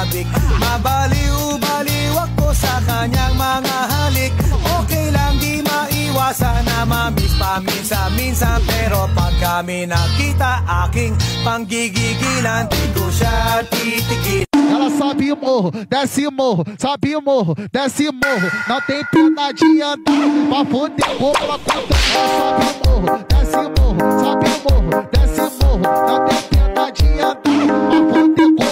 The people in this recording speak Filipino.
sabik. Mabaliw-baliw ako sa kanyang mga halik. Okay lang di maiwasan na mamiss paminsan-minsan, pero pag kami nakita aking panggigigilan, di ko siya titigil. Ela sobe o morro, desce o morro, sobe o morro, desce o morro. Não tem pena de andar pra foder compra conta. Ela sobe o morro, desce o morro, sobe o morro, desce o morro. Não tem pena de andar pra foder compra.